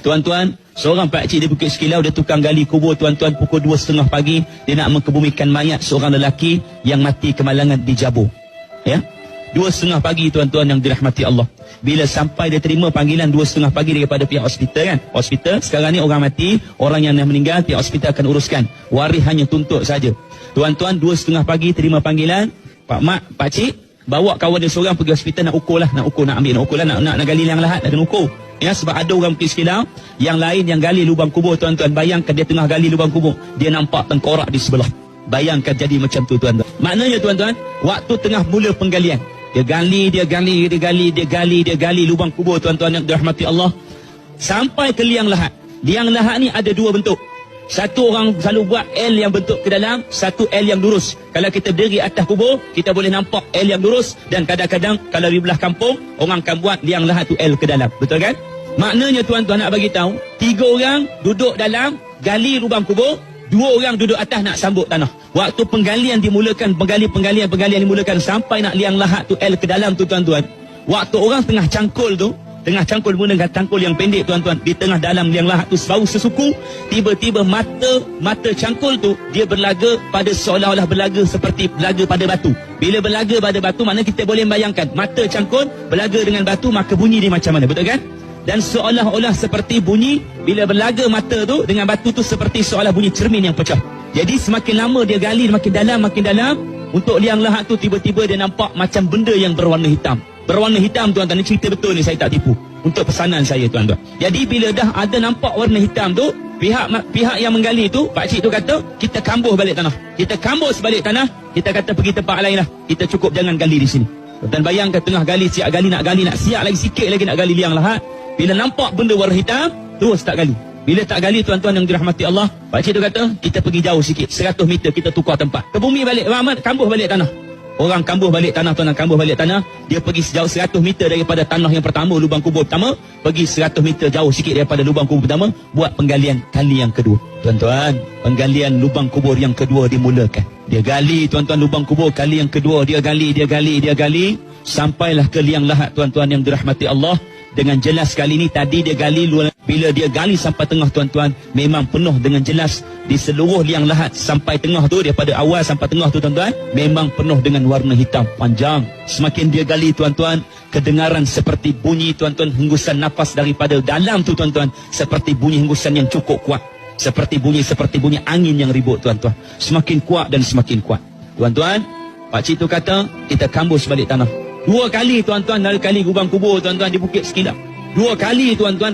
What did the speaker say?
Tuan-tuan, seorang pakcik di Bukit Sekilau, dia tukang gali kubur tuan-tuan, pukul 2:30 pagi dia nak mengkebumikan mayat seorang lelaki yang mati kemalangan di Jabur. Ya, 2:30 pagi tuan-tuan yang dirahmati Allah. Bila sampai dia terima panggilan 2:30 pagi daripada pihak hospital kan. Hospital sekarang ni orang mati, orang yang dah meninggal pihak hospital akan uruskan. Waris hanya tuntut saja. Tuan-tuan 2:30 pagi terima panggilan, Pak Mak, Pak Cik, bawa kawan dia seorang pergi hospital nak ukur lah, nak gali liang lahat, nak ukur. Ya, sebab ada orang Bukit Sekilau yang lain yang gali lubang kubur tuan-tuan. Bayangkan dia tengah gali lubang kubur, dia nampak tengkorak di sebelah. Bayangkan jadi macam tu tuan-tuan. Maknanya tuan-tuan, waktu tengah mula penggalian, dia gali lubang kubur tuan-tuan yang dirahmati Allah sampai ke liang lahat. Liang lahat ni ada dua bentuk. Satu orang selalu buat L yang bentuk ke dalam, satu L yang lurus. Kalau kita berdiri atas kubur, kita boleh nampak L yang lurus. Dan kadang-kadang kalau di belah kampung, orang akan buat liang lahat tu L ke dalam. Betul kan? Maknanya tuan-tuan nak bagi tahu, 3 orang duduk dalam gali lubang kubur, 2 orang duduk atas nak sambut tanah. Waktu penggalian dimulakan, penggalian dimulakan sampai nak liang lahat tu L ke dalam tu tuan-tuan. Waktu orang tengah cangkul tu, menggunakan cangkul yang pendek tuan-tuan, di tengah dalam liang lahat tu bau sesuku, tiba-tiba mata cangkul tu dia berlaga pada seolah-olah berlaga seperti berlaga pada batu. Bila berlaga pada batu, mana kita boleh bayangkan mata cangkul berlaga dengan batu, maka bunyi dia macam mana, betul kan? Dan seolah-olah seperti bunyi bila berlaga mata tu dengan batu tu, seperti seolah bunyi cermin yang pecah. Jadi semakin lama dia gali makin dalam untuk liang lahat tu, tiba-tiba dia nampak macam benda yang berwarna hitam. Berwarna hitam tuan-tuan, ni cerita betul ni, saya tak tipu. Untuk pesanan saya tuan-tuan. Jadi bila dah ada nampak warna hitam tu, pihak yang menggali tu, pakcik tu kata, kita kambuh balik tanah. Kita kambuh sebalik tanah, kita kata pergi tempat lain lah. Kita cukup jangan gali di sini. Dan bayangkan tengah gali, siap gali, nak siap lagi sikit lagi nak gali liang lahat. Bila nampak benda warna hitam, terus tak gali. Bila tak gali tuan-tuan yang dirahmati Allah, pakcik tu kata, kita pergi jauh sikit, 100 meter kita tukar tempat. Ke bumi balik, kambuh balik tanah. Orang kambuh balik tanah tuan-tuan, kambuh balik tanah. Dia pergi sejauh 100 meter daripada tanah yang pertama, lubang kubur pertama. Pergi 100 meter jauh sikit daripada lubang kubur pertama, buat penggalian kali yang kedua. Tuan-tuan, penggalian lubang kubur yang kedua dimulakan. Dia gali tuan-tuan lubang kubur kali yang kedua. Dia gali. Sampailah ke liang lahat tuan-tuan yang dirahmati Allah. Dengan jelas kali ini, tadi dia gali, bila dia gali sampai tengah tuan-tuan, memang penuh dengan jelas. Di seluruh liang lahat sampai tengah tu, daripada awal sampai tengah tu tuan-tuan, memang penuh dengan warna hitam panjang. Semakin dia gali tuan-tuan, kedengaran seperti bunyi tuan-tuan, hembusan nafas daripada dalam tu tuan-tuan, seperti bunyi hembusan yang cukup kuat. Seperti bunyi angin yang ribut tuan-tuan. Semakin kuat dan semakin kuat. Tuan-tuan, pakcik tu kata, kita kambus balik tanah. 2 kali tuan-tuan, dari kali lubang kubur tuan-tuan di Bukit Sekilau. 2 kali tuan-tuan